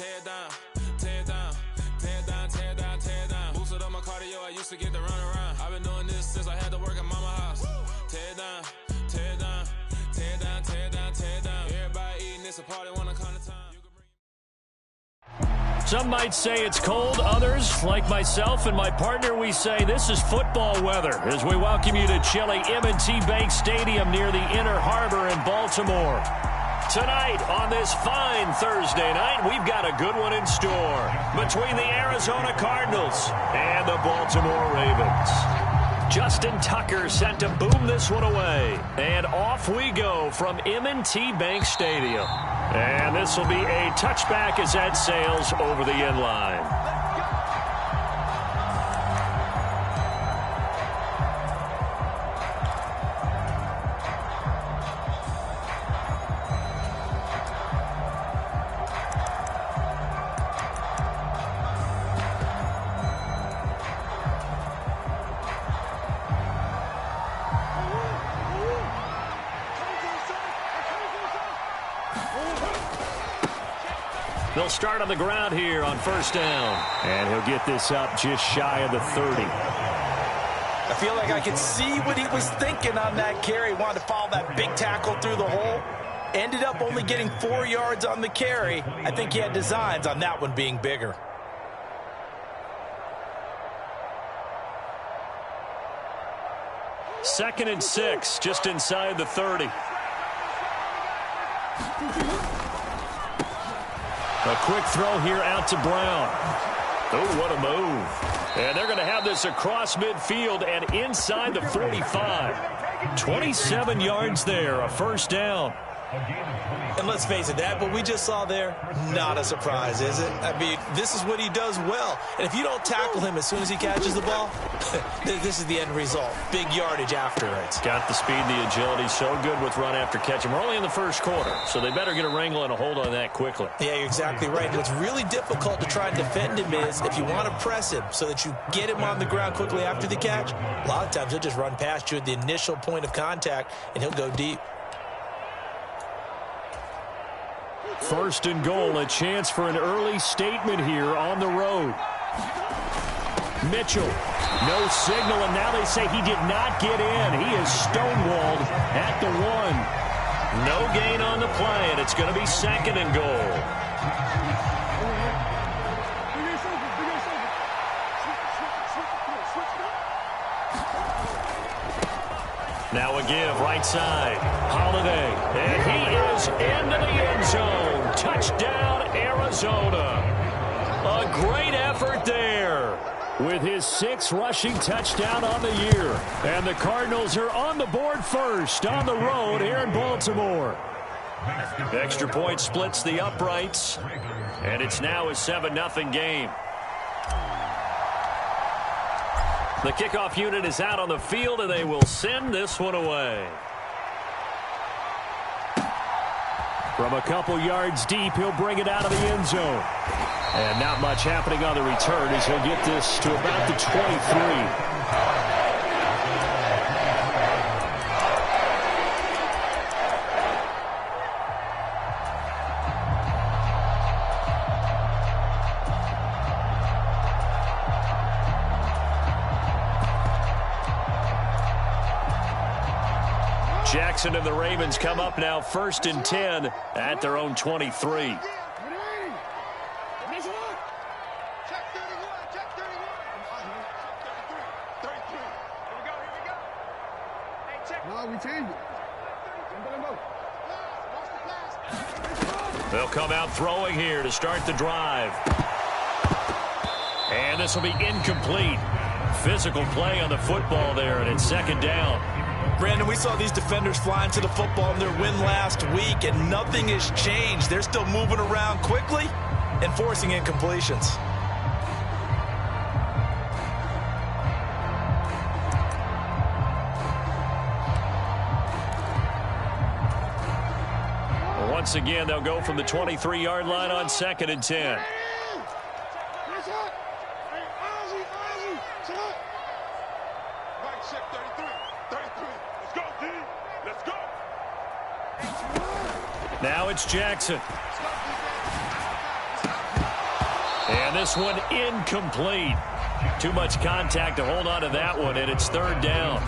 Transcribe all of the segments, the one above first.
tear it down, tear it down, tear it down, tear it down, tear it down. Boosted up my cardio, I used to get to run around. I've been doing this since I had to work at mama house. Tear it down, tear it down, tear it down, tear it down, tear it down. Everybody eating, it's a party, one kind of time. Some might say it's cold. Others, like myself and my partner, we say this is football weather as we welcome you to chilly M&T Bank Stadium near the Inner Harbor in Baltimore. Tonight, on this fine Thursday night, we've got a good one in store between the Arizona Cardinals and the Baltimore Ravens. Justin Tucker set to boom this one away. And off we go from M&T Bank Stadium. And this will be a touchback as that sails over the end line. They'll start on the ground here on first down. And he'll get this up just shy of the 30. I feel like I could see what he was thinking on that carry. Wanted to follow that big tackle through the hole. Ended up only getting 4 yards on the carry. I think he had designs on that one being bigger. Second and 6, just inside the 30. A quick throw here out to Brown. Oh, what a move. And they're going to have this across midfield and inside the 45. 27 yards there, a first down. And let's face it, that what we just saw there, not a surprise, is it? I mean, this is what he does well. And if you don't tackle him as soon as he catches the ball, this is the end result. Big yardage after it. Got the speed, the agility, so good with run after catch. And we're only in the first quarter, so they better get a wrangle and a hold on that quickly. Yeah, you're exactly right. What's really difficult to try and defend him is if you want to press him so that you get him on the ground quickly after the catch, a lot of times he'll just run past you at the initial point of contact, and he'll go deep. First and goal, a chance for an early statement here on the road. Mitchell, no signal, and now they say he did not get in. He is stonewalled at the 1. No gain on the play, and it's going to be second and goal. Now a give, right side. Holiday, and he is into the end zone. Touchdown, Arizona. A great effort there with his 6th rushing touchdown on the year. And the Cardinals are on the board first on the road here in Baltimore. Extra point splits the uprights, and it's now a 7-0 game. The kickoff unit is out on the field, and they will send this one away. From a couple yards deep, he'll bring it out of the end zone. And not much happening on the return as he'll get this to about the 23. Jackson and the Ravens come up now first and 10 at their own 23. They'll come out throwing here to start the drive. And this will be incomplete. Physical play on the football there, and it's second down. Brandon, we saw these defenders flying to the football in their win last week, and nothing has changed. They're still moving around quickly and forcing incompletions. Once again, they'll go from the 23-yard line on second and 10. Now it's Jackson. And this one incomplete. Too much contact to hold on to that one, and it's third down.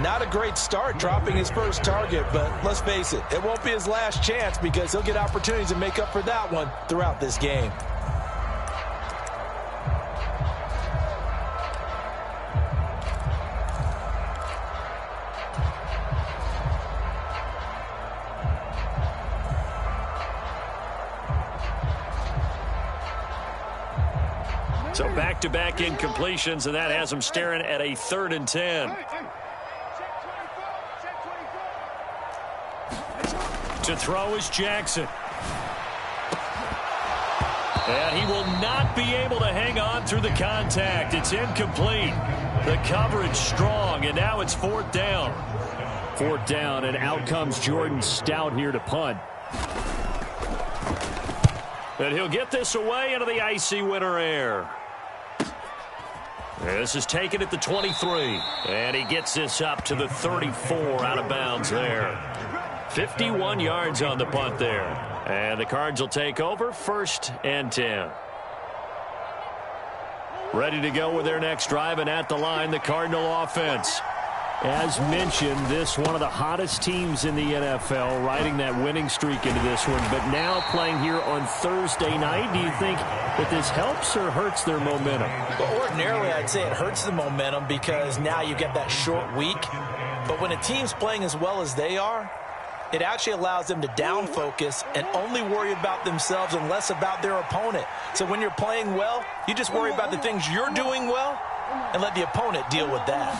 Not a great start dropping his first target, but let's face it, it won't be his last chance because he'll get opportunities to make up for that one throughout this game. So back-to-back incompletions, and that has him staring at a 3rd and 10. To throw is Jackson. And he will not be able to hang on through the contact. It's incomplete. The coverage strong, and now it's 4th down. 4th down, and out comes Jordan Stout here to punt. And he'll get this away into the icy winter air. This is taken at the 23. And he gets this up to the 34 out of bounds there. 51 yards on the punt there. And the Cards will take over 1st and 10. Ready to go with their next drive, and at the line, the Cardinal offense. As mentioned, this one of the hottest teams in the NFL, riding that winning streak into this one, but now playing here on Thursday night. Do you think that this helps or hurts their momentum? Well, ordinarily, I'd say it hurts the momentum because now you get that short week. But when a team's playing as well as they are, it actually allows them to down focus and only worry about themselves and less about their opponent. So when you're playing well, you just worry about the things you're doing well and let the opponent deal with that.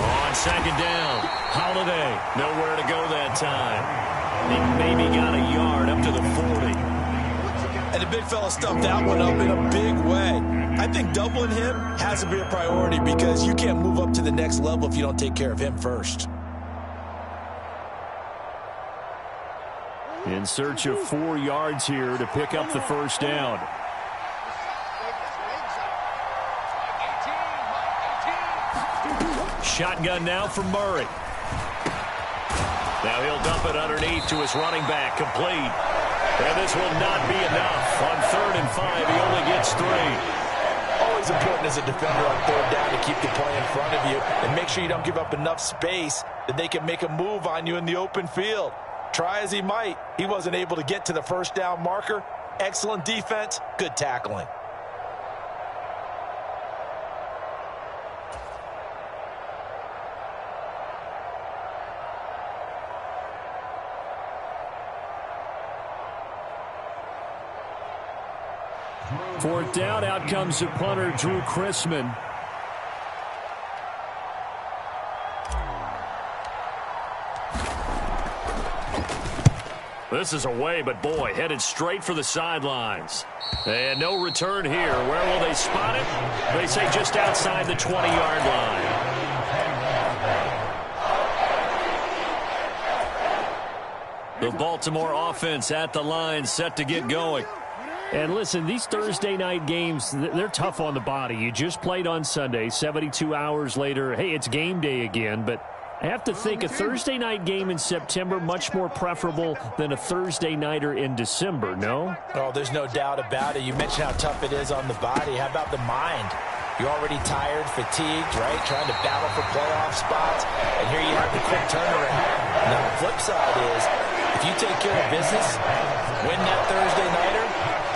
On 2nd down, Holiday, nowhere to go that time. He maybe got a yard up to the 40. And the big fella stuffed that one up in a big way. I think doubling him has to be a priority because you can't move up to the next level if you don't take care of him first. In search of 4 yards here to pick up the 1st down. Shotgun now for Murray. Now he'll dump it underneath to his running back, complete. And this will not be enough. On 3rd and 5, he only gets 3. Always important as a defender on 3rd down to keep the play in front of you and make sure you don't give up enough space that they can make a move on you in the open field. Try as he might, he wasn't able to get to the 1st down marker. Excellent defense, good tackling. Fourth down, out comes the punter, Drew Chrisman. This is away, but boy, headed straight for the sidelines. And no return here. Where will they spot it? They say just outside the 20-yard line. The Baltimore offense at the line, set to get going. And listen, these Thursday night games, they're tough on the body. You just played on Sunday, 72 hours later. Hey, it's game day again, but I have to think a Thursday night game in September much more preferable than a Thursday nighter in December, no? Oh, there's no doubt about it. You mentioned how tough it is on the body. How about the mind? You're already tired, fatigued, right? Trying to battle for playoff spots. And here you have the quick turnaround. Now, the flip side is, if you take care of business, win that Thursday nighter,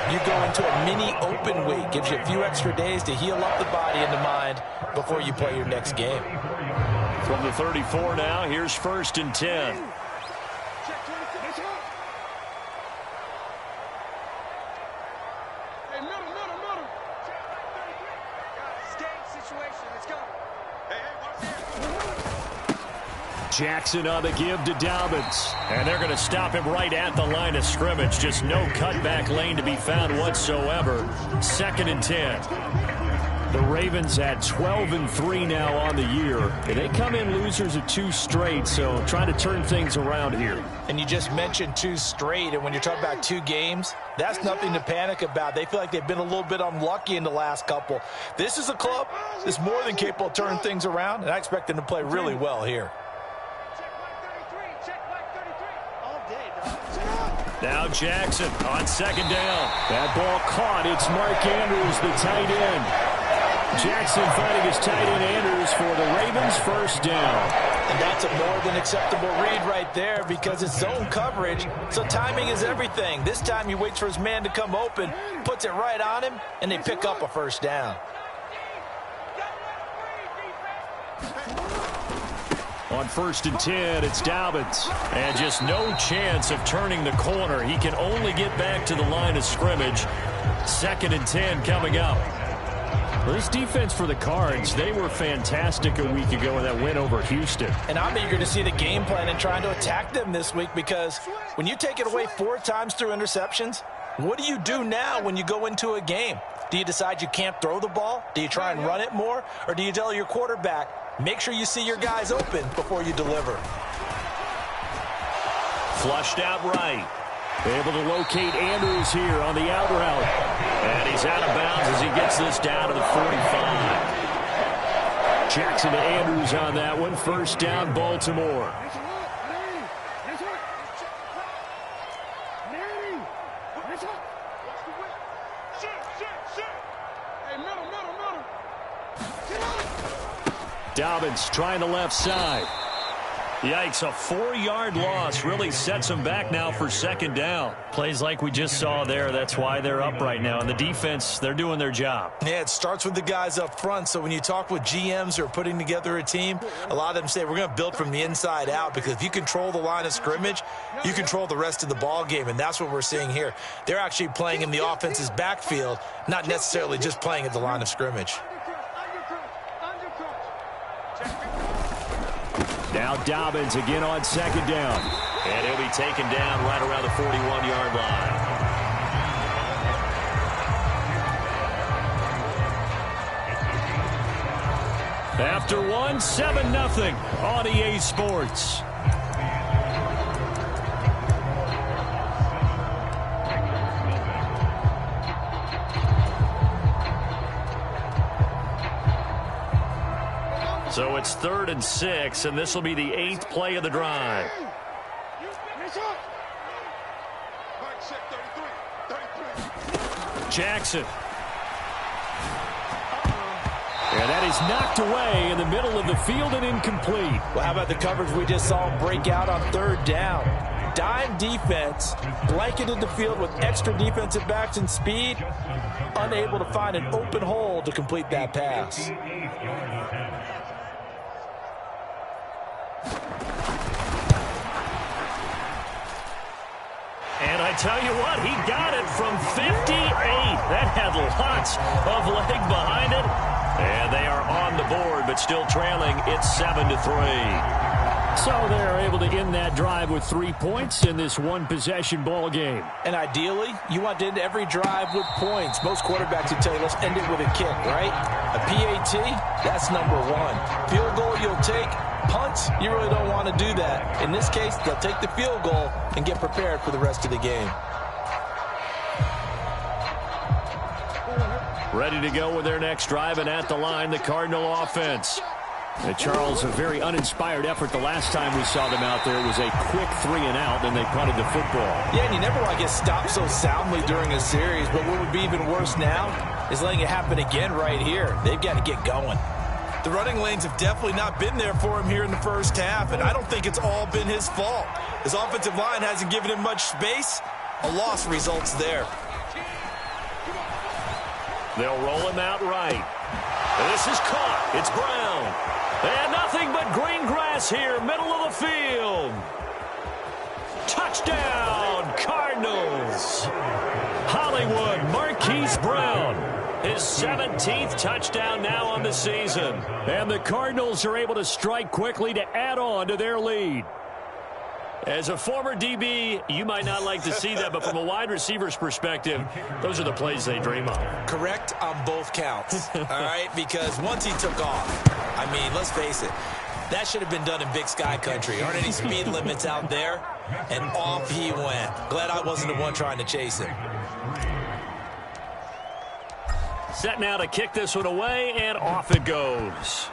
you go into a mini open week. Gives you a few extra days to heal up the body and the mind before you play your next game. From the 34 now, here's 1st and 10. Jackson on the give to Dobbins. And they're going to stop him right at the line of scrimmage. Just no cutback lane to be found whatsoever. 2nd and 10. The Ravens at 12-3 now on the year. And they come in losers of 2 straight, so trying to turn things around here. And you just mentioned 2 straight, and when you're talking about 2 games, that's nothing to panic about. They feel like they've been a little bit unlucky in the last couple. This is a club that's more than capable of turning things around, and I expect them to play really well here. Now Jackson on second down. That ball caught. It's Mark Andrews, the tight end. Jackson finding his tight end Andrews for the Ravens first down. And that's a more than acceptable read right there because it's zone coverage, so timing is everything. This time he waits for his man to come open, puts it right on him, and they pick up a first down. On 1st and 10, it's Dobbins. And just no chance of turning the corner. He can only get back to the line of scrimmage. 2nd and 10 coming up. Well, this defense for the Cards, they were fantastic a week ago in that win over Houston. And I'm eager to see the game plan and trying to attack them this week because when you take it away 4 times through interceptions, what do you do now when you go into a game? Do you decide you can't throw the ball? Do you try and run it more? Or do you tell your quarterback, make sure you see your guys open before you deliver? Flushed out right. Able to locate Andrews here on the out route. And he's out of bounds as he gets this down to the 45. Jackson to Andrews on that one. First down, Baltimore. Dobbins trying the left side. Yikes, a 4-yard loss really sets them back now for second down. Plays like we just saw there, that's why they're up right now. And the defense, they're doing their job. Yeah, it starts with the guys up front. So when you talk with GMs who are putting together a team, a lot of them say we're going to build from the inside out because if you control the line of scrimmage, you control the rest of the ball game, and that's what we're seeing here. They're actually playing in the offense's backfield, not necessarily just playing at the line of scrimmage. Now Dobbins again on second down. And he'll be taken down right around the 41-yard line. After one, 7-0 on EA Sports. So it's 3rd and 6, and this will be the 8th play of the drive. Jackson. And that is knocked away in the middle of the field and incomplete. Well, how about the coverage we just saw break out on 3rd down? Dime defense, blanketed the field with extra defensive backs and speed, unable to find an open hole to complete that pass. And I tell you what, he got it from 58. That had lots of leg behind it. And they are on the board, but still trailing. It's 7-3. So they're able to end that drive with 3 points in this one-possession ball game. And ideally, you want to end every drive with points. Most quarterbacks would tell you, let's end it with a kick, right? A PAT, that's number 1. Field goal you'll take. Punts, you really don't want to do that. In this case, they'll take the field goal and get prepared for the rest of the game. Ready to go with their next drive, and at the line, the Cardinal offense. Charles, a very uninspired effort the last time we saw them out there. It was a quick 3-and-out, and they punted the football. Yeah, and you never want to get stopped so soundly during a series, but what would be even worse now is letting it happen again right here. They've got to get going. The running lanes have definitely not been there for him here in the first half, and I don't think it's all been his fault. His offensive line hasn't given him much space. A loss results there. They'll roll him out right. This is caught. It's Brown. And nothing but green grass here, middle of the field. Touchdown, Cardinals. Hollywood, Marquise Brown. His 17th touchdown now on the season. And the Cardinals are able to strike quickly to add on to their lead. As a former DB, you might not like to see that, but from a wide receiver's perspective, those are the plays they dream of. Correct on both counts, all right? Because once he took off, I mean, let's face it, that should have been done in Big Sky Country. Aren't any speed limits out there? And off he went. Glad I wasn't the one trying to chase him. Set now to kick this one away, and off it goes.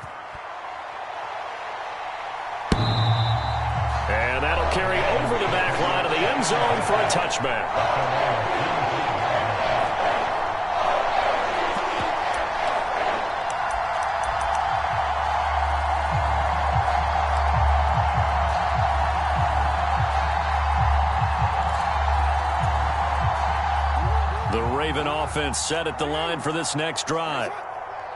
And that'll carry over the back line of the end end zone for a touchback. The Raven offense set at the line for this next drive.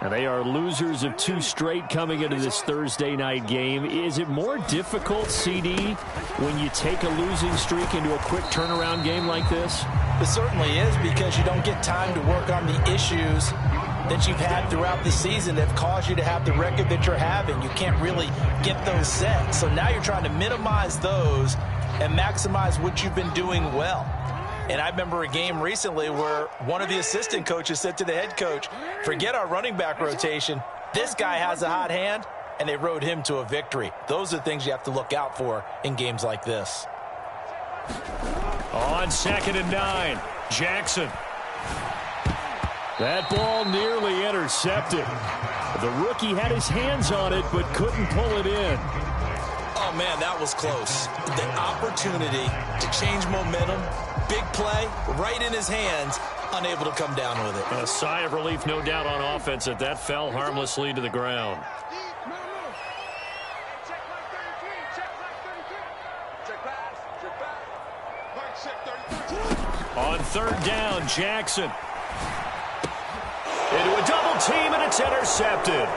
And they are losers of 2 straight coming into this Thursday night game. Is it more difficult, CD, when you take a losing streak into a quick turnaround game like this? It certainly is, because you don't get time to work on the issues that you've had throughout the season that have caused you to have the record that you're having. You can't really get those set. So now you're trying to minimize those and maximize what you've been doing well. And I remember a game recently where one of the assistant coaches said to the head coach, forget our running back rotation. This guy has a hot hand, and they rode him to a victory. Those are things you have to look out for in games like this. On 2nd and 9, Jackson. That ball nearly intercepted. The rookie had his hands on it, but couldn't pull it in. Oh, man, that was close. The opportunity to change momentum, big play, right in his hands, unable to come down with it. A sigh of relief, no doubt, on offense that that fell harmlessly to the ground. On 3rd down, Jackson. Into a double team, and it's intercepted.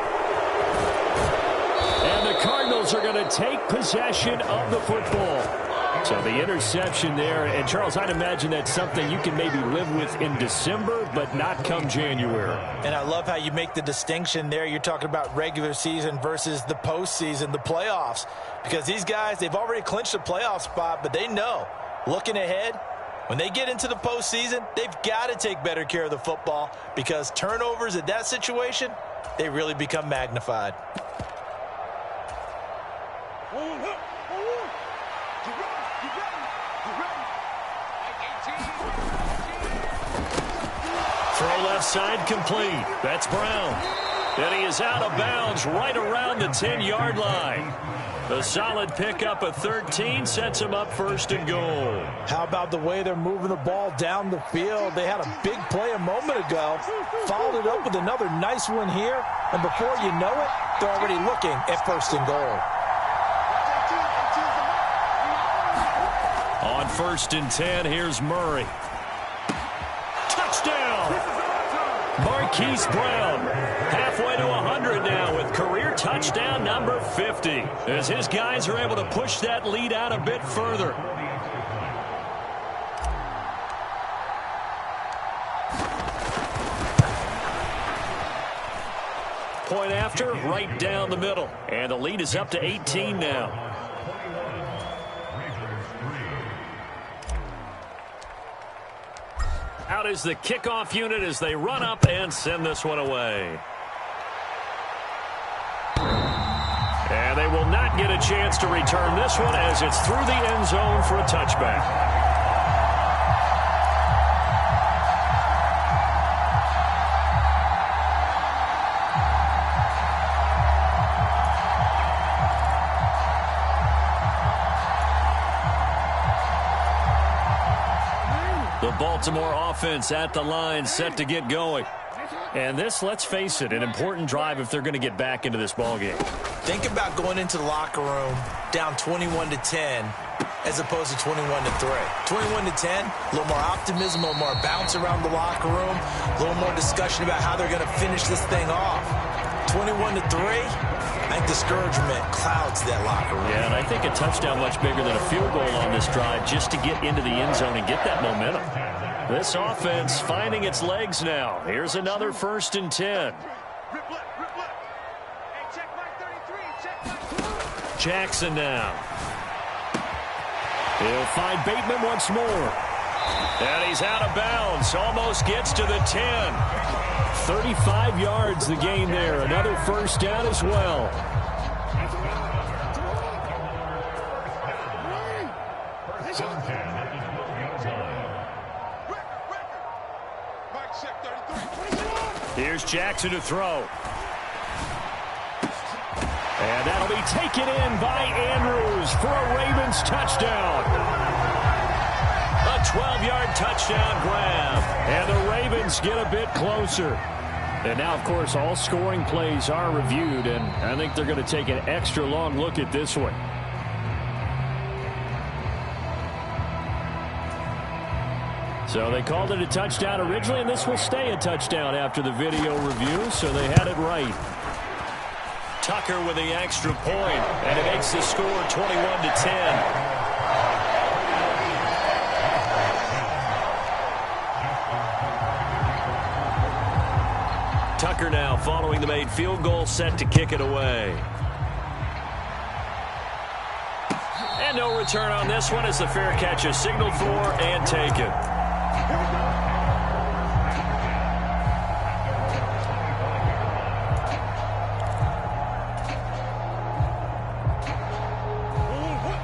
And the Cardinals are going to take possession of the football. So the interception there, and Charles, I'd imagine that's something you can maybe live with in December, but not come January. And I love how you make the distinction there. You're talking about regular season versus the postseason, the playoffs. Because these guys, they've already clinched a playoff spot, but they know, looking ahead, when they get into the postseason, they've got to take better care of the football, because turnovers in that situation, they really become magnified. Throw left side complete. That's Brown. And he is out of bounds right around the 10-yard line. A solid pickup of 13 sets him up 1st and goal. How about the way they're moving the ball down the field? They had a big play a moment ago, followed it up with another nice one here, and before you know it, they're already looking at 1st and goal. On 1st and 10, here's Murray. Touchdown! Marquise Brown, halfway to 100 now with career touchdown number 50, as his guys are able to push that lead out a bit further. Point after, right down the middle, and the lead is up to 18 now. Out is the kickoff unit as they run up and send this one away. And they will not get a chance to return this one as it's through the end zone for a touchback. Baltimore offense at the line, set to get going. And this, let's face it, an important drive if they're going to get back into this ballgame. Think about going into the locker room down 21-10 as opposed to 21-3. 21-10, a little more optimism, a little more bounce around the locker room, a little more discussion about how they're going to finish this thing off. 21-3, I think discouragement clouds that locker room. Yeah, and I think a touchdown much bigger than a field goal on this drive just to get into the end zone and get that momentum. This offense finding its legs now. Here's another 1st and 10. Jackson now. He'll find Bateman once more. And he's out of bounds. Almost gets to the 10. 35 yards the gain there. Another 1st down as well. Here's Jackson to throw. And that'll be taken in by Andrews for a Ravens touchdown. 12-yard touchdown grab. And the Ravens get a bit closer. And now, of course, all scoring plays are reviewed, and I think they're going to take an extra long look at this one. So they called it a touchdown originally, and this will stay a touchdown after the video review, so they had it right. Tucker with the extra point, and it makes the score 21-10. Tucker now following the made field goal, set to kick it away. And no return on this one as the fair catch is signaled for and taken.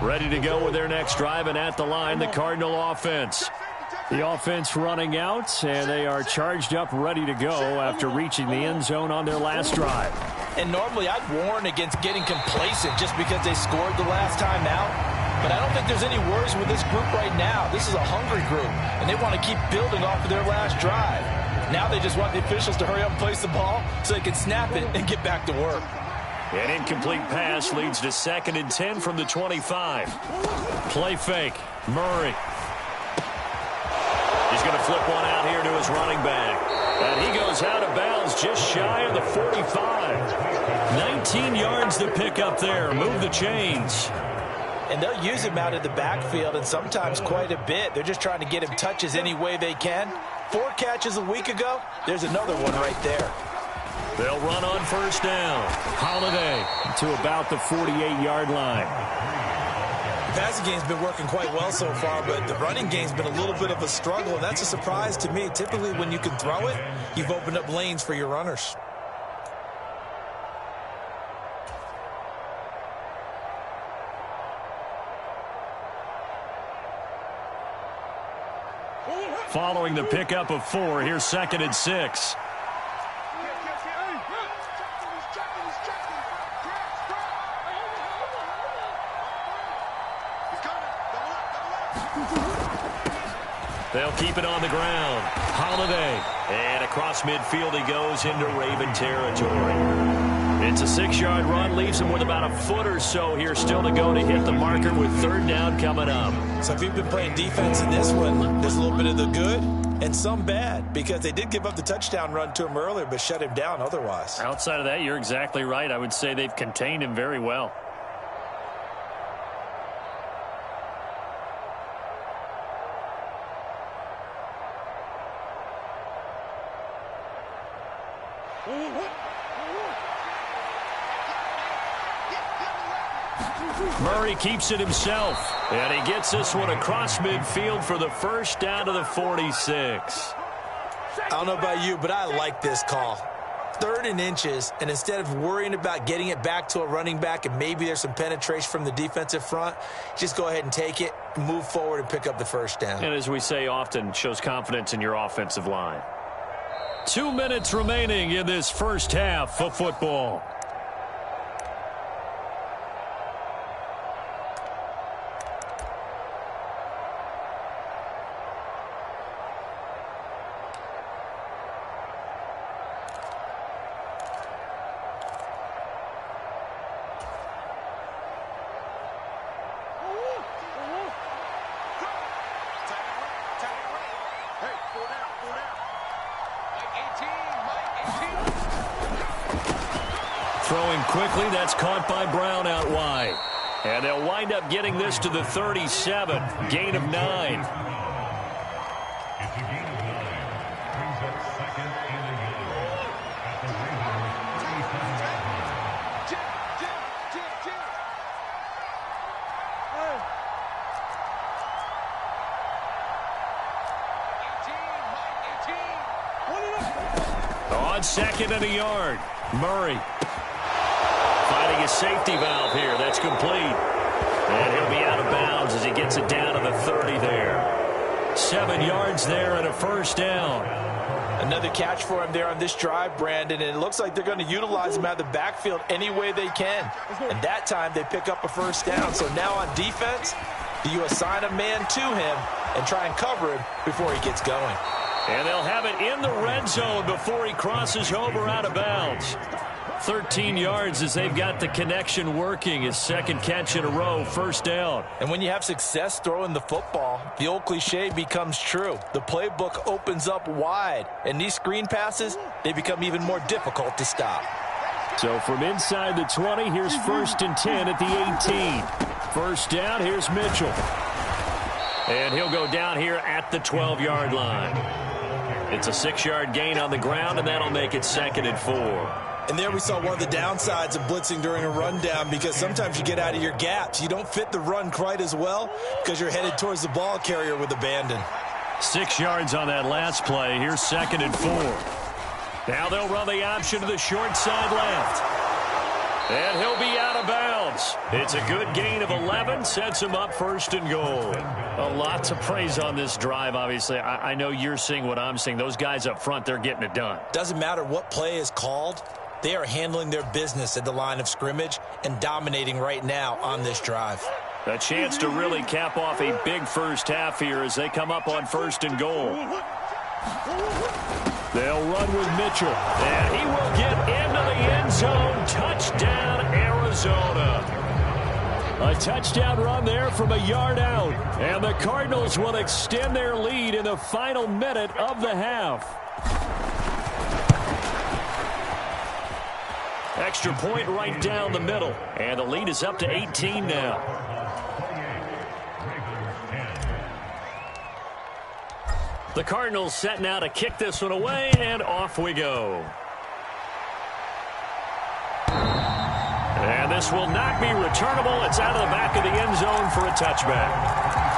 Ready to go with their next drive, and at the line, the Cardinal offense. The offense running out, and they are charged up, ready to go after reaching the end zone on their last drive. And normally I'd warn against getting complacent just because they scored the last time out. But I don't think there's any worries with this group right now. This is a hungry group, and they want to keep building off of their last drive. Now they just want the officials to hurry up and place the ball so they can snap it and get back to work. An incomplete pass leads to 2nd and 10 from the 25. Play fake. Murray. He's going to flip one out here to his running back. And he goes out of bounds just shy of the 45. 19 yards to pick up there. Move the chains. And they'll use him out of the backfield, and sometimes quite a bit. They're just trying to get him touches any way they can. 4 catches a week ago. There's another one right there. They'll run on first down. Holiday to about the 48-yard line. The passing game's been working quite well so far, but the running game's been a little bit of a struggle, and that's a surprise to me. Typically, when you can throw it, you've opened up lanes for your runners. Following the pickup of 4, here's 2nd and 6. They'll keep it on the ground. Holiday. And across midfield he goes into Raven territory. It's a 6-yard run. Leaves him with about a foot or so here still to go to hit the marker with 3rd down coming up. So if you've been playing defense in this one, there's a little bit of the good and some bad, because they did give up the touchdown run to him earlier but shut him down otherwise. Outside of that, you're exactly right. I would say they've contained him very well. Murray keeps it himself, and he gets this one across midfield for the first down to the 46. I don't know about you, but I like this call. 3rd and inches, and instead of worrying about getting it back to a running back and maybe there's some penetration from the defensive front, just go ahead and take it, move forward, and pick up the first down. And as we say often, shows confidence in your offensive line. 2 minutes remaining in this first half of football. Throwing quickly, that's caught by Brown out wide. And they'll wind up getting this to the 37, gain of 9. On 2nd and a yard, Murray. Finding a safety valve here. That's complete. And he'll be out of bounds as he gets it down to the 30 there. 7 yards there and a first down. Another catch for him there on this drive, Brandon, and it looks like they're going to utilize him out of the backfield any way they can. And that time they pick up a first down. So now on defense, do you assign a man to him and try and cover him before he gets going. And they'll have it in the red zone before he crosses over out of bounds. 13 yards as they've got the connection working. His second catch in a row, first down. And when you have success throwing the football, the old cliche becomes true. The playbook opens up wide, and these screen passes, they become even more difficult to stop. So from inside the 20, here's 1st and 10 at the 18. First down, here's Mitchell. And he'll go down here at the 12-yard line. It's a 6-yard gain on the ground, and that'll make it 2nd and 4. And there we saw one of the downsides of blitzing during a rundown, because sometimes you get out of your gaps. You don't fit the run quite as well because you're headed towards the ball carrier with abandon. 6 yards on that last play. Here's 2nd and 4. Now they'll run the option to the short side left. And he'll be out of bounds. It's a good gain of 11, sets him up 1st and goal. A lot to praise on this drive, obviously. I know you're seeing what I'm seeing. Those guys up front, they're getting it done. Doesn't matter what play is called. They are handling their business at the line of scrimmage and dominating right now on this drive. A chance to really cap off a big first half here as they come up on 1st and goal. They'll run with Mitchell, and he will get into the end zone. Touchdown, Arizona. A touchdown run there from a yard out, and the Cardinals will extend their lead in the final minute of the half. Extra point right down the middle, and the lead is up to 18 now. The Cardinals set now to kick this one away, and off we go. And this will not be returnable. It's out of the back of the end zone for a touchback.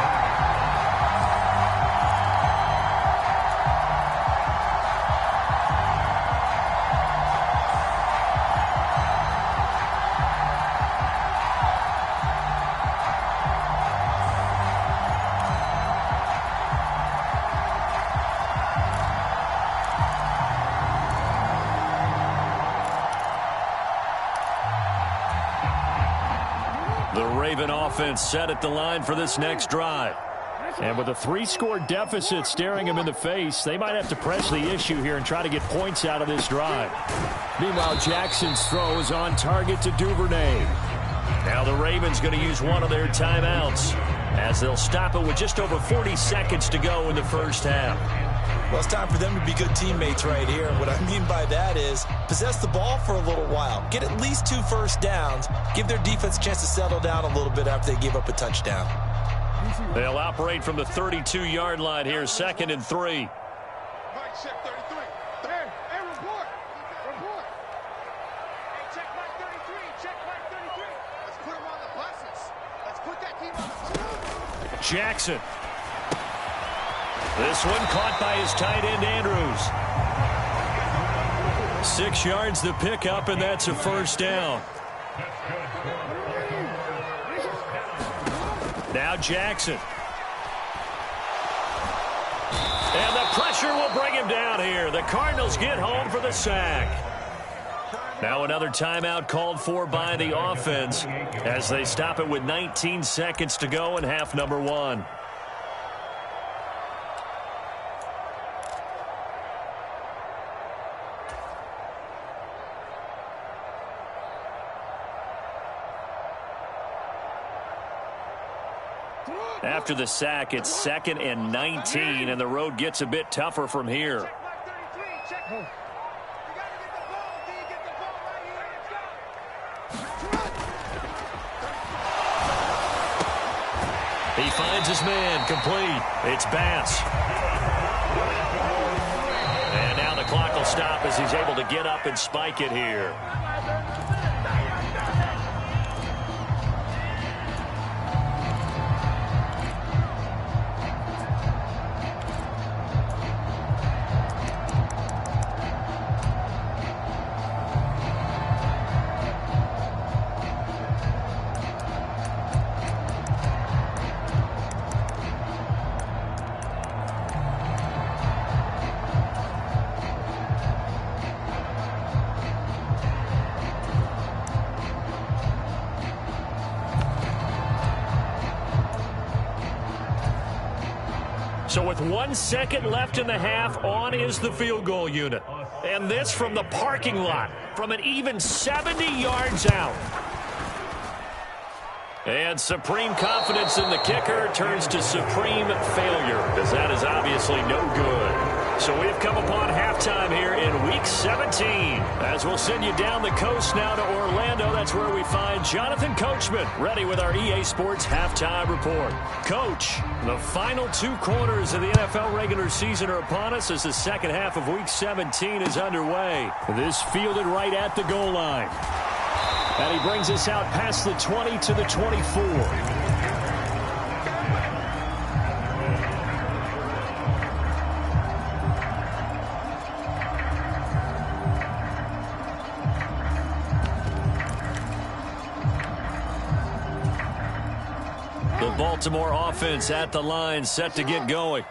Offense set at the line for this next drive. And with a 3-score deficit staring them in the face, they might have to press the issue here and try to get points out of this drive. Meanwhile, Jackson's throw is on target to Duvernay. Now the Ravens going to use one of their timeouts as they'll stop it with just over 40 seconds to go in the first half. Well, it's time for them to be good teammates right here. And what I mean by that is possess the ball for a little while. Get at least 2 first downs. Give their defense a chance to settle down a little bit after they give up a touchdown. They'll operate from the 32-yard line here, 2nd and 3. Mike, check 33. Hey, report. Report. Hey, check Mike 33. Check Mike 33. Let's put him on the buses. Let's put that team on the field. Jackson. This one caught by his tight end, Andrews. 6 yards to pick up, and that's a first down. Now Jackson. And the pressure will bring him down here. The Cardinals get home for the sack. Now another timeout called for by the offense as they stop it with 19 seconds to go in half number 1. After the sack, it's 2nd and 19, and the road gets a bit tougher from here. He finds his man, complete. It's Bass. And now the clock will stop as he's able to get up and spike it here. So with 1 second left in the half, on is the field goal unit. And this from the parking lot, from an even 70 yards out. And supreme confidence in the kicker turns to supreme failure, as that is obviously no good. So we've come upon halftime here in Week 17. As we'll send you down the coast now to Orlando, that's where we find Jonathan Coachman, ready with our EA Sports Halftime Report. Coach, the final 2 quarters of the NFL regular season are upon us as the second half of Week 17 is underway. This fielded right at the goal line. And he brings us out past the 20 to the 24. Baltimore offense at the line, set to get going.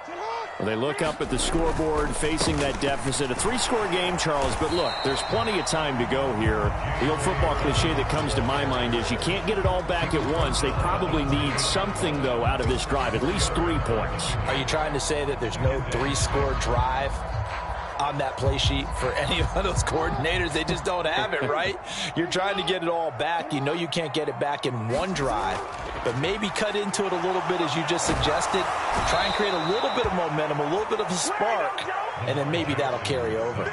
Well, they look up at the scoreboard, facing that deficit. A 3-score game, Charles, but look, there's plenty of time to go here. The old football cliche that comes to my mind is you can't get it all back at once. They probably need something, though, out of this drive, at least 3 points. Are you trying to say that there's no 3-score drive on that play sheet for any of those coordinators? They just don't have it, right? You're trying to get it all back. You know you can't get it back in one drive, but maybe cut into it a little bit as you just suggested. Try and create a little bit of momentum, a little bit of a spark, and then maybe that'll carry over.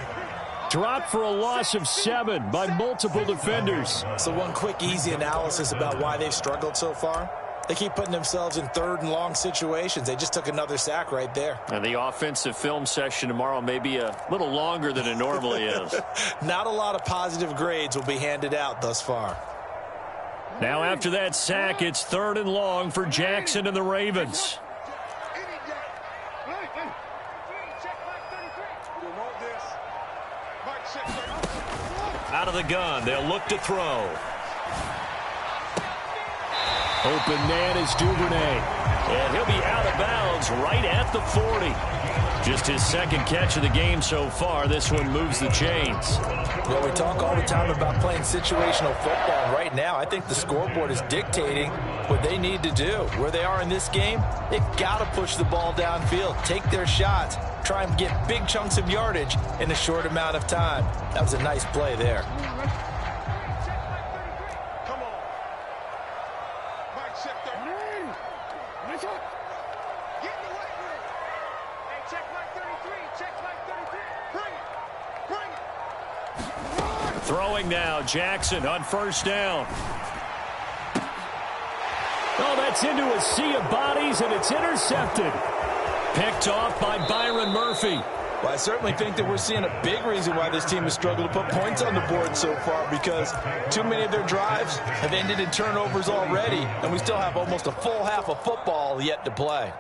Dropped for a loss of 7 by multiple defenders. So one quick, easy analysis about why they've struggled so far. They keep putting themselves in 3rd and long situations. They just took another sack right there. And the offensive film session tomorrow may be a little longer than it normally is. Not a lot of positive grades will be handed out thus far. Now after that sack, it's 3rd and long for Jackson and the Ravens. Out of the gun, they'll look to throw. Open man is Duvernay. And he'll be out of bounds right at the 40. Just his 2nd catch of the game so far. This one moves the chains. Well, we talk all the time about playing situational football. Right now, I think the scoreboard is dictating what they need to do. Where they are in this game, they've got to push the ball downfield, take their shots, try and get big chunks of yardage in a short amount of time. That was a nice play there. Throwing now, Jackson on 1st down. Oh, that's into a sea of bodies, and it's intercepted. Picked off by Byron Murphy. Well, I certainly think that we're seeing a big reason why this team has struggled to put points on the board so far, because too many of their drives have ended in turnovers already, and we still have almost a full half of football yet to play.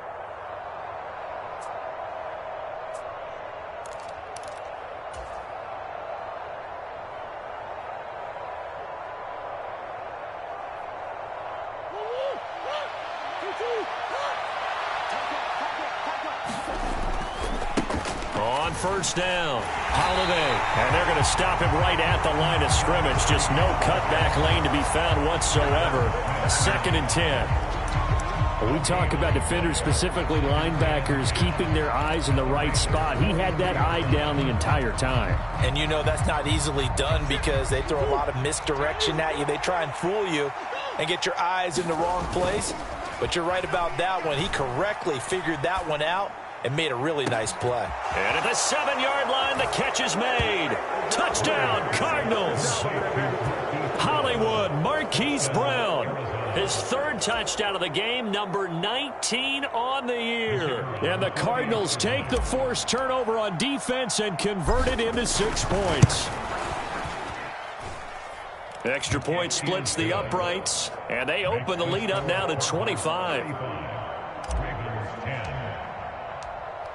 On 1st down, Holiday. And they're going to stop him right at the line of scrimmage. Just no cutback lane to be found whatsoever. 2nd and 10. We talk about defenders, specifically linebackers, keeping their eyes in the right spot. He had that eye down the entire time. And you know that's not easily done because they throw a lot of misdirection at you. They try and fool you and get your eyes in the wrong place. But you're right about that one. He correctly figured that one out and made a really nice play. And at the 7-yard line, the catch is made. Touchdown, Cardinals. Hollywood Marquise Brown. His 3rd touchdown of the game, number 19 on the year. And the Cardinals take the forced turnover on defense and convert it into 6 points. Extra point splits the uprights, and they open the lead up now to 25.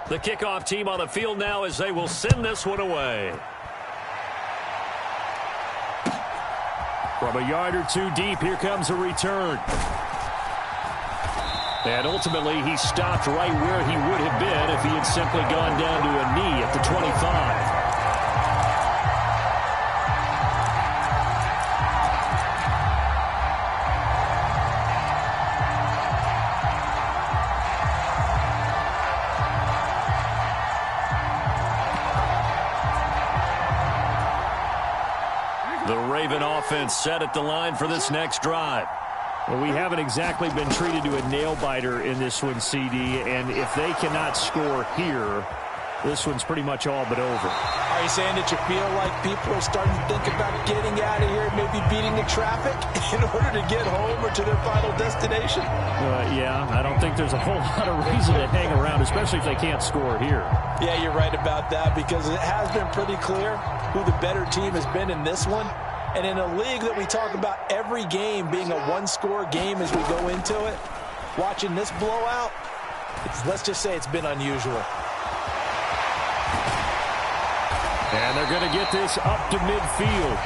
The kickoff team on the field now as they will send this one away. From a yard or 2 deep, here comes a return. And ultimately, he stopped right where he would have been if he had simply gone down to a knee at the 25. The Raven offense set at the line for this next drive. Well, we haven't exactly been treated to a nail-biter in this one, CD, and if they cannot score here, this one's pretty much all but over. Are you saying that you feel like people are starting to think about getting out of here, maybe beating the traffic in order to get home or to their final destination? Yeah, I don't think there's a whole lot of reason to hang around, especially if they can't score here. Yeah, you're right about that, because it has been pretty clear who the better team has been in this one. And in a league that we talk about every game being a one-score game as we go into it, watching this blowout, let's just say it's been unusual. And they're going to get this up to midfield.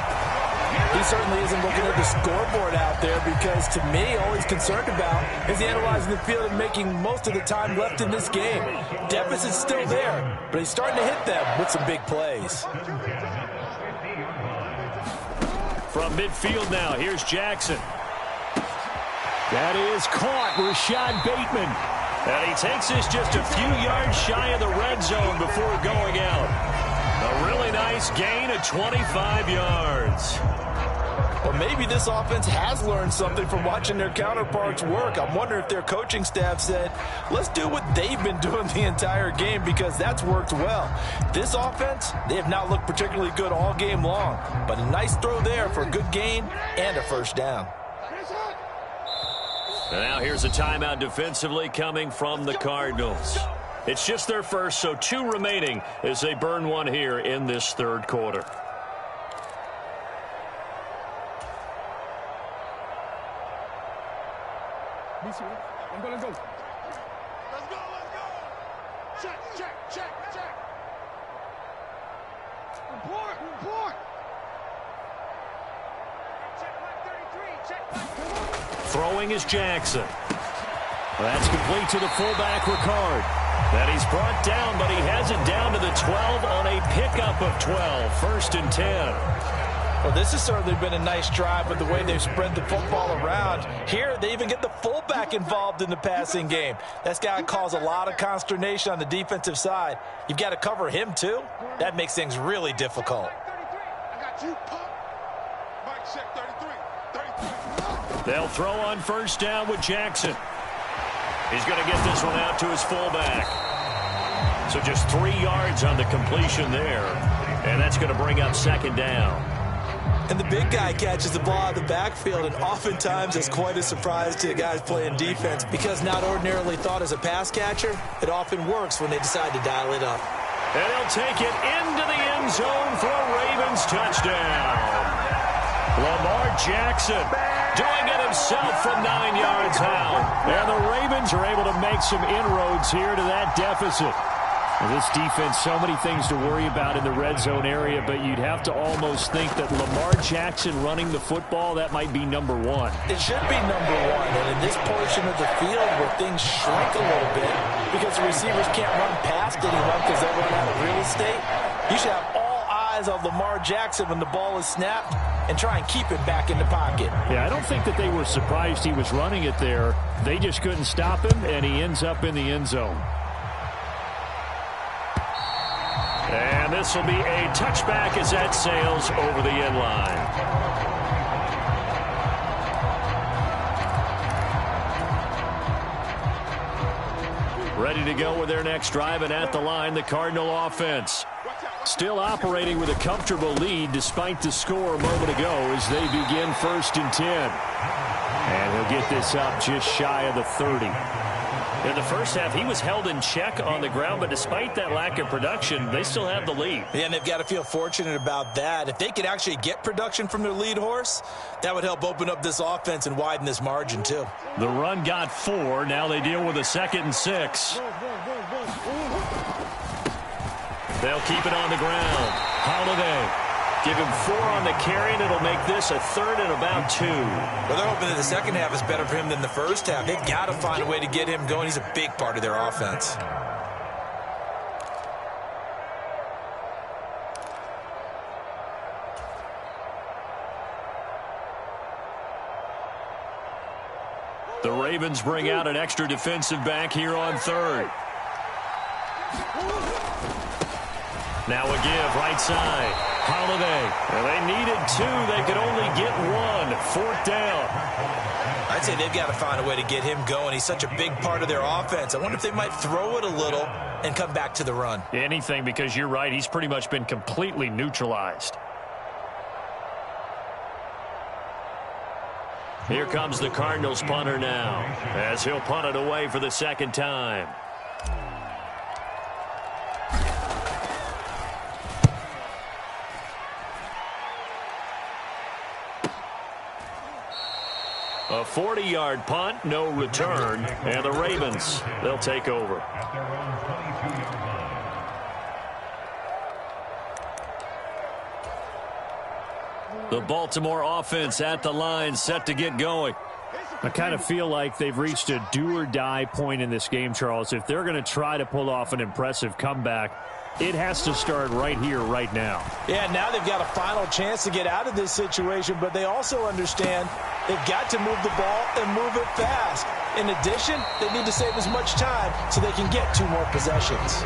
He certainly isn't looking at the scoreboard out there, because to me, all he's concerned about is analyzing the field and making most of the time left in this game. Deficit's still there, but he's starting to hit them with some big plays. From midfield now, here's Jackson. That is caught, Rashad Bateman. And he takes this just a few yards shy of the red zone before going out. A really nice gain of 25 yards. Well, maybe this offense has learned something from watching their counterparts work. I'm wondering if their coaching staff said, let's do what they've been doing the entire game, because that's worked well. This offense, they have not looked particularly good all game long, but a nice throw there for a good gain and a first down. And now here's a timeout defensively coming from the Cardinals. It's just their first, so 2 remaining as they burn one here in this third quarter. I'm gonna go. Let's go, let's go. Check, check, check, check. Report, report. Check my 33, check my... Throwing is Jackson. That's complete to the fullback, Ricard. That he's brought down, but he has it down to the 12 on a pickup of 12. 1st and 10. Well, this has certainly been a nice drive with the way they've spread the football around. Here, they even get the fullback involved in the passing game. That's got to cause a lot of consternation on the defensive side. You've got to cover him, too. That makes things really difficult. I got you, pump. Mike, check 33. They'll throw on 1st down with Jackson. He's going to get this one out to his fullback. So just 3 yards on the completion there. And that's going to bring up 2nd down. And the big guy catches the ball out of the backfield, and oftentimes it's quite a surprise to the guys playing defense, because not ordinarily thought as a pass catcher, it often works when they decide to dial it up. And he'll take it into the end zone for a Ravens touchdown. Lamar Jackson doing it himself from 9 yards out. And the Ravens are able to make some inroads here to that deficit. Well, this defense, so many things to worry about in the red zone area, but you'd have to almost think that Lamar Jackson running the football, that might be number 1. It should be number 1, and in this portion of the field where things shrink a little bit because the receivers can't run past anyone because they'll run out of real estate, you should have all eyes on Lamar Jackson when the ball is snapped and try and keep it back in the pocket. Yeah, I don't think that they were surprised he was running it there. They just couldn't stop him, and he ends up in the end zone. And this will be a touchback as that sails over the end line. Ready to go with their next drive, and at the line, the Cardinal offense. Still operating with a comfortable lead despite the score a moment ago as they begin 1st and 10. And he'll get this up just shy of the 30. In the first half, he was held in check on the ground, but despite that lack of production, they still have the lead. Yeah, and they've got to feel fortunate about that. If they could actually get production from their lead horse, that would help open up this offense and widen this margin, too. The run got 4. Now they deal with a 2nd and 6. They'll keep it on the ground. Holiday. Give him 4 on the carry, and it'll make this a 3rd and about 2. Well, they're hoping that the second half is better for him than the first half. They've got to find a way to get him going. He's a big part of their offense. The Ravens bring out an extra defensive back here on 3rd. Now a give, right side. Holiday. And they needed 2. They could only get 1. 4th down. I'd say they've got to find a way to get him going. He's such a big part of their offense. I wonder if they might throw it a little and come back to the run. Anything, because you're right. He's pretty much been completely neutralized. Here comes the Cardinals punter now, as he'll punt it away for the 2nd time. A 40-yard punt, no return, and the Ravens, they'll take over. The Baltimore offense at the line, set to get going. I kind of feel like they've reached a do-or-die point in this game, Charles. If they're going to try to pull off an impressive comeback, it has to start right here, right now. Yeah, now they've got a final chance to get out of this situation, but they also understand they've got to move the ball and move it fast. In addition, they need to save as much time so they can get 2 more possessions.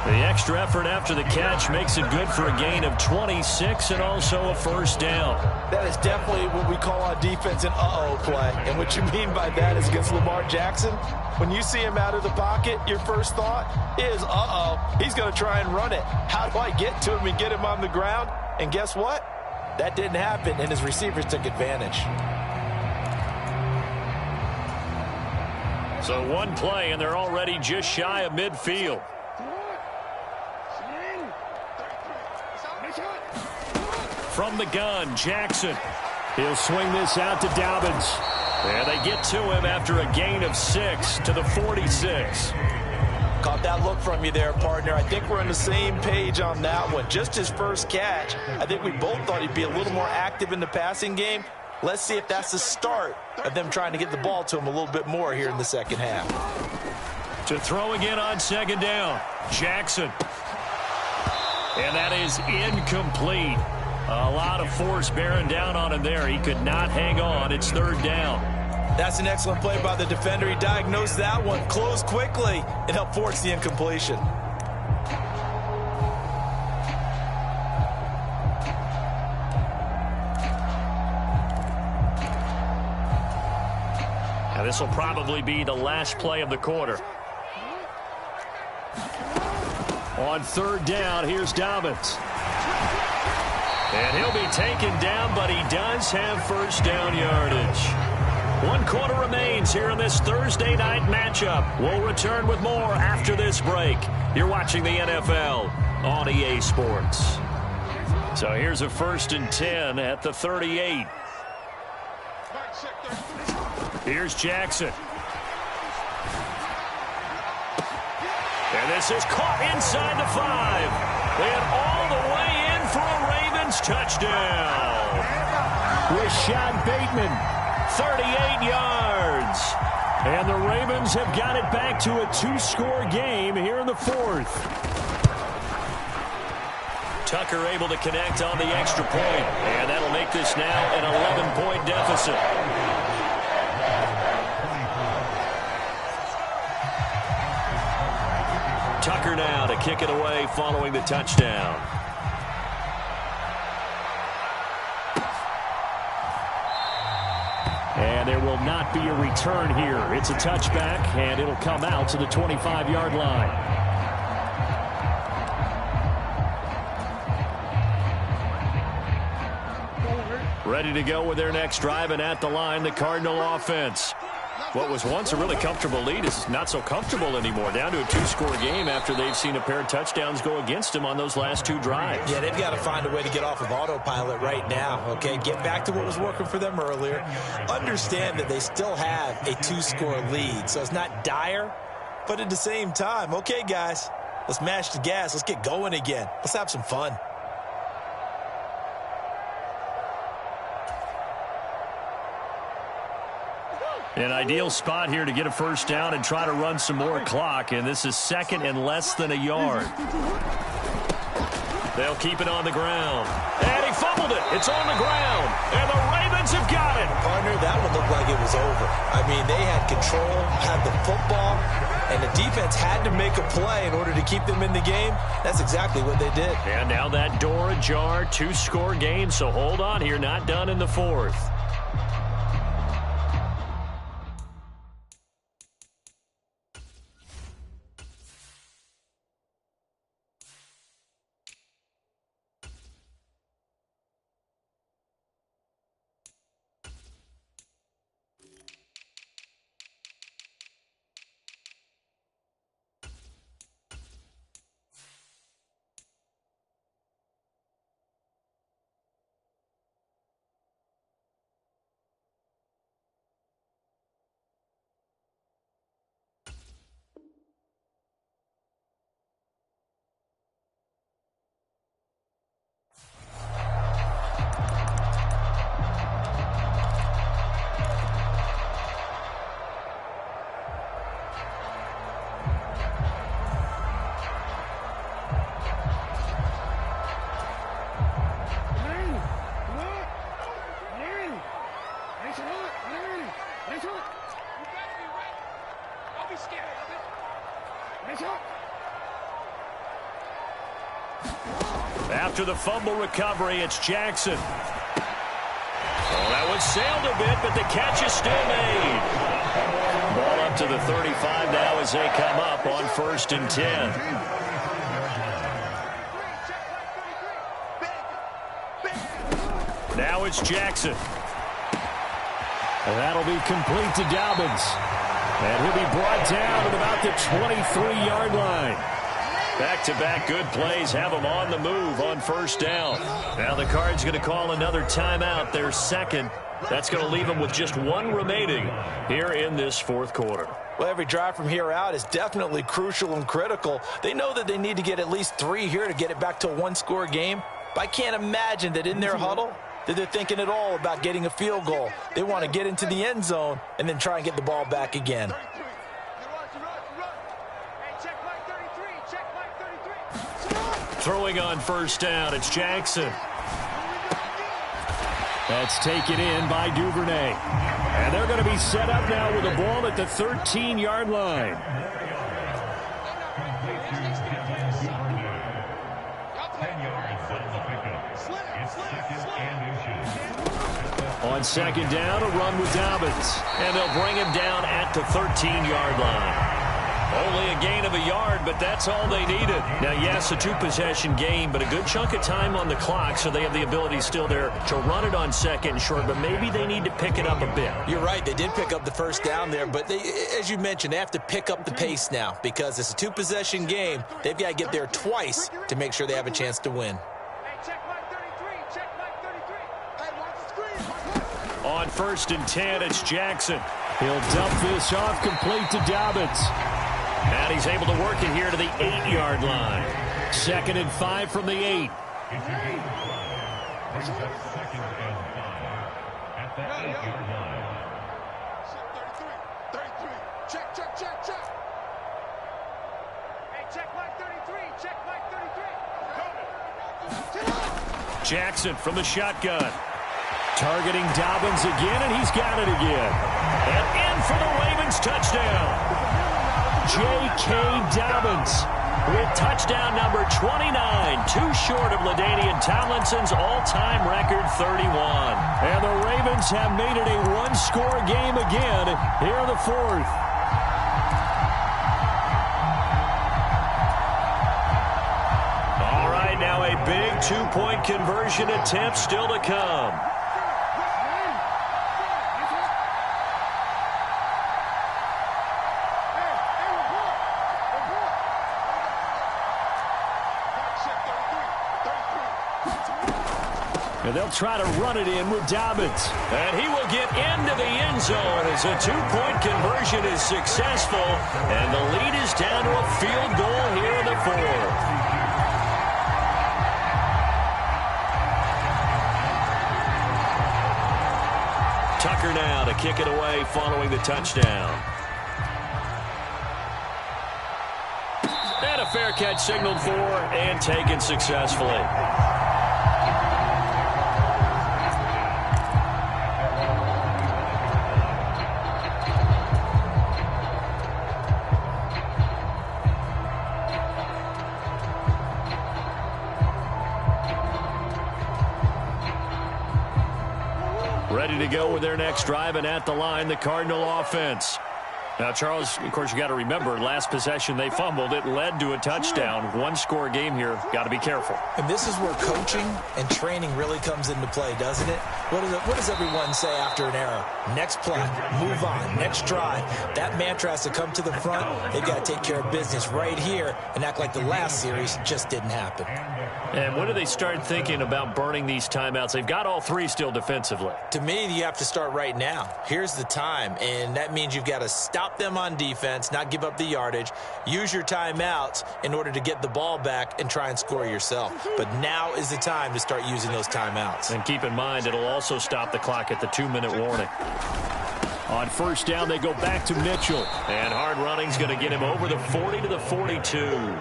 The extra effort after the catch makes it good for a gain of 26 and also a 1st down. That is definitely what we call on defense an uh-oh play. And what you mean by that is against Lamar Jackson, when you see him out of the pocket, your first thought is, uh-oh, he's going to try and run it. How do I get to him and get him on the ground? And guess what? That didn't happen, and his receivers took advantage. So 1 play, and they're already just shy of midfield. From the gun, Jackson. He'll swing this out to Dobbins. And they get to him after a gain of 6 to the 46. Caught that look from you there, partner. I think we're on the same page on that one. Just his first catch. I think we both thought he'd be a little more active in the passing game. Let's see if that's the start of them trying to get the ball to him a little bit more here in the 2nd half. To throw again on 2nd down, Jackson. And that is incomplete. A lot of force bearing down on him there. He could not hang on. It's 3rd down. That's an excellent play by the defender. He diagnosed that one, closed quickly, and helped force the incompletion. Now this will probably be the last play of the quarter. On 3rd down, here's Dobbins. And he'll be taken down, but he does have 1st down yardage. 1 quarter remains here in this Thursday night matchup. We'll return with more after this break. You're watching the NFL on EA Sports. So here's a 1st and 10 at the 38. Here's Jackson. And this is caught inside the 5. And all the way in for a Ravens touchdown. Rashad Bateman, 38 yards. And the Ravens have got it back to a 2-score game here in the 4th. Tucker able to connect on the extra point. And that'll make this now an 11-point deficit. Tucker now to kick it away following the touchdown. And there will not be a return here. It's a touchback, and it'll come out to the 25-yard line. Ready to go with their next drive, and at the line, the Cardinal offense. What was once a really comfortable lead is not so comfortable anymore. Down to a 2-score game after they've seen a pair of touchdowns go against them on those last 2 drives. Yeah, they've got to find a way to get off of autopilot right now, okay? Get back to what was working for them earlier. Understand that they still have a 2-score lead, so it's not dire, but at the same time, okay, guys, let's mash the gas. Let's get going again. Let's have some fun. An ideal spot here to get a 1st down and try to run some more clock, and this is 2nd and less than a yard. They'll keep it on the ground. And he fumbled it. It's on the ground. And the Ravens have got it. Partner, that one looked like it was over. I mean, they had control, had the football, and the defense had to make a play in order to keep them in the game. That's exactly what they did. And now that door ajar, 2-score game, so hold on here, not done in the fourth. After the fumble recovery, it's Jackson. Oh, that one sailed a bit, but the catch is still made. Ball up to the 35 now as they come up on 1st and 10. Now it's Jackson. And that'll be complete to Dobbins. And he'll be brought down at about the 23-yard line. Back-to-back good plays have them on the move on 1st down. Now the Cards going to call another timeout, their second. That's going to leave them with just one remaining here in this 4th quarter. Well, every drive from here out is definitely crucial and critical. They know that they need to get at least 3 here to get it back to a 1-score game. But I can't imagine that in their huddle that they're thinking at all about getting a field goal. They want to get into the end zone and then try and get the ball back again. Throwing on 1st down, it's Jackson. That's taken in by Duvernay. And they're going to be set up now with the ball at the 13-yard line. On 2nd down, a run with Dobbins. And they'll bring him down at the 13-yard line. Only a gain of a yard, but that's all they needed. Now, yes, a 2-possession game, but a good chunk of time on the clock, so they have the ability still there to run it on 2nd and short, but maybe they need to pick it up a bit. You're right. They did pick up the 1st down there, but as you mentioned, they have to pick up the pace now because it's a 2-possession game. They've got to get there twice to make sure they have a chance to win. On 1st and 10, it's Jackson. He'll dump this off complete to Dobbins. And he's able to work it here to the 8-yard line. 2nd and 5 from the 8. Check. Hey, check mark 33. Check mark 33. Jackson from the shotgun. Targeting Dobbins again, and he's got it again. And in for the Ravens touchdown. J.K. Dobbins with touchdown number 29, too short of LaDainian Tomlinson's all-time record 31. And the Ravens have made it a 1-score game again here in the 4th. All right, now a big 2-point conversion attempt still to come. And they'll try to run it in with Dobbins. And he will get into the end zone as a 2-point conversion is successful. And the lead is down to a field goal here in the 4th. Tucker now to kick it away following the touchdown. And a fair catch signaled for and taken successfully. Ready to go with their next drive, and at the line, the Cardinal offense. Now, Charles, of course, you got to remember, last possession they fumbled. It led to a touchdown. One-score game here. Got to be careful. And this is where coaching and training really comes into play, doesn't it? What does everyone say after an error? Next play, move on, next drive. That mantra has to come to the front. They've got to take care of business right here and act like the last series just didn't happen. And when do they start thinking about burning these timeouts? They've got all three still defensively. To me, you have to start right now. Here's the time, and that means you've got to stop them on defense, not give up the yardage, use your timeouts in order to get the ball back and try and score yourself. But now is the time to start using those timeouts. And keep in mind, it'll also stop the clock at the 2-minute warning. On first down, they go back to Mitchell. And hard running's going to get him over the 40 to the 42.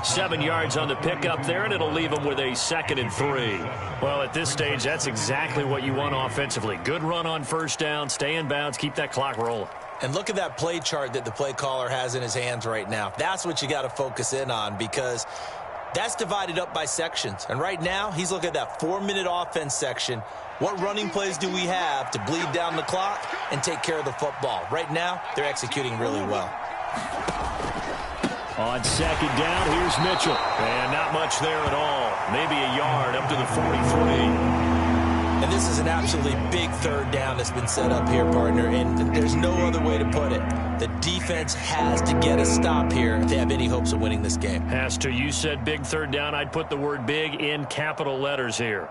7 yards on the pickup there, and it'll leave him with a 2nd and 3. Well, at this stage, that's exactly what you want offensively. Good run on first down, stay in bounds, keep that clock rolling. And look at that play chart that the play caller has in his hands right now. That's what you got to focus in on, because that's divided up by sections. And right now, he's looking at that 4-minute offense section. What running plays do we have to bleed down the clock and take care of the football? Right now, they're executing really well. On second down, here's Mitchell. And not much there at all. Maybe a yard up to the 43. And this is an absolutely big third down that's been set up here, partner, and there's no other way to put it. The defense has to get a stop here if they have any hopes of winning this game. Has to. You said big third down. I'd put the word big in capital letters here.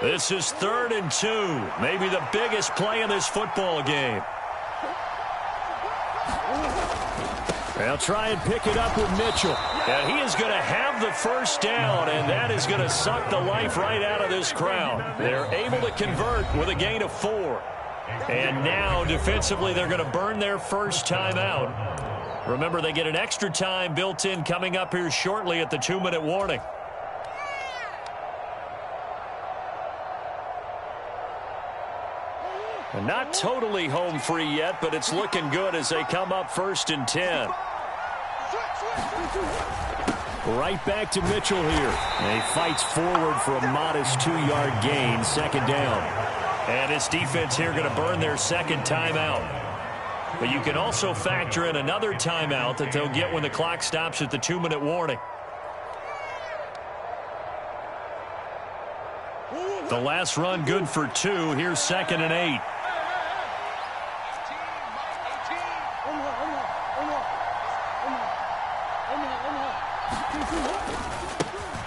This is 3rd and 2. Maybe the biggest play in this football game. They'll try and pick it up with Mitchell. And he is going to have the first down, and that is going to suck the life right out of this crowd. They're able to convert with a gain of 4. And now, defensively, they're going to burn their first time out. Remember, they get an extra time built in coming up here shortly at the 2-minute warning. And not totally home free yet, but it's looking good as they come up 1st and 10. Right back to Mitchell here. And he fights forward for a modest 2-yard gain, 2nd down. And this defense here going to burn their 2nd timeout. But you can also factor in another timeout that they'll get when the clock stops at the 2-minute warning. The last run good for 2. Here's 2nd and 8.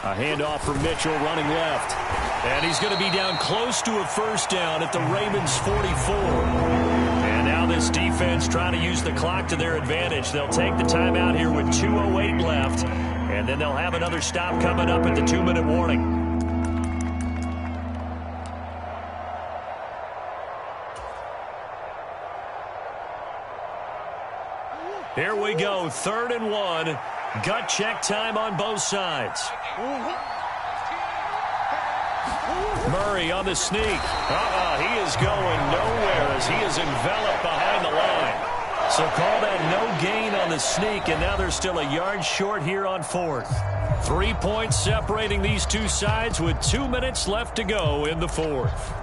A handoff for Mitchell running left. And he's going to be down close to a first down at the Ravens 44. And now this defense trying to use the clock to their advantage. They'll take the timeout here with 2:08 left. And then they'll have another stop coming up at the 2-minute warning. Here we go, 3rd and 1. Gut check time on both sides. Murray on the sneak. He is going nowhere as he is enveloped behind the line. So call that no gain on the sneak, and now they're still a yard short here on 4th. 3 points separating these two sides with 2 minutes left to go in the 4th.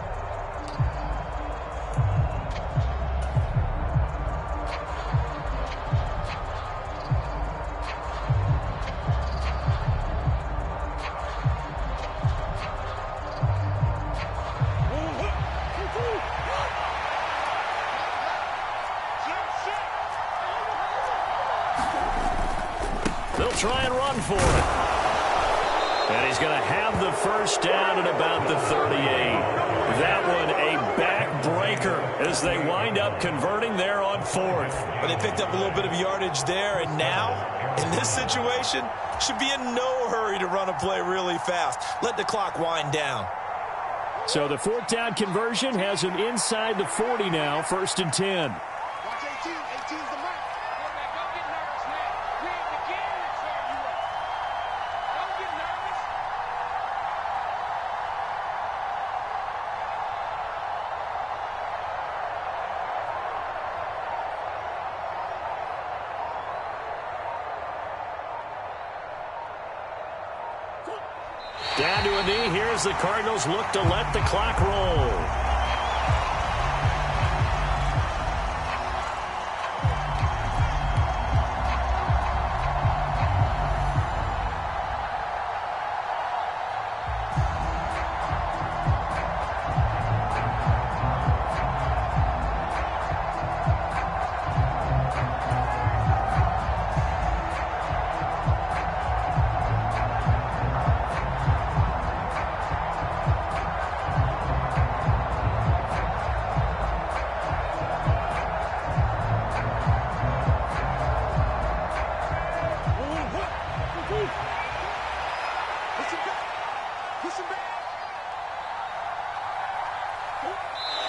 Try and run for it. And he's going to have the first down at about the 38. That one a backbreaker as they wind up converting there on 4th. But they picked up a little bit of yardage there, and now, in this situation, should be in no hurry to run a play really fast. Let the clock wind down. So the 4th down conversion has him inside the 40 now, 1st and 10. Watch 18. 18's the mark. Don't get nervous, man. We ain't beginning to tear you up. Don't get nervous. Down to a knee. Here's the Cardinals look to let the clock roll.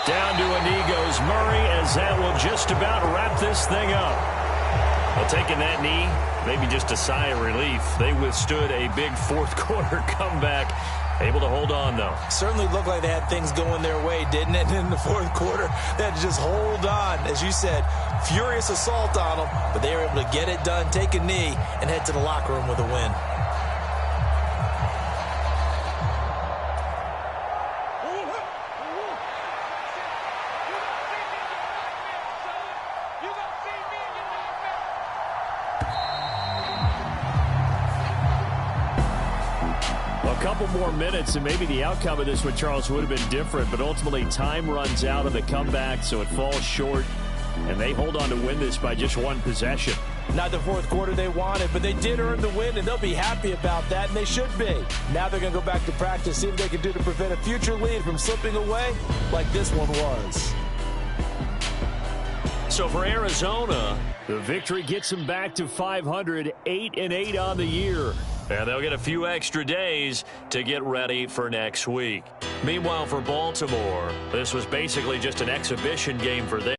Down to a knee goes Murray, as that will just about wrap this thing up. Well, taking that knee, maybe just a sigh of relief. They withstood a big fourth-quarter comeback. Able to hold on, though. Certainly looked like they had things going their way, didn't it? In the fourth quarter, they had to just hold on. As you said, furious assault on them, but they were able to get it done, take a knee, and head to the locker room with a win. A couple more minutes, and maybe the outcome of this one, Charles, would have been different. But ultimately, time runs out of the comeback, so it falls short. And they hold on to win this by just one possession. Not the fourth quarter they wanted, but they did earn the win, and they'll be happy about that, and they should be. Now they're going to go back to practice, see what they can do to prevent a future lead from slipping away like this one was. So for Arizona, The victory gets them back to 500, 8-8 on the year. and they'll get a few extra days to get ready for next week. Meanwhile, for Baltimore, this was basically just an exhibition game for them.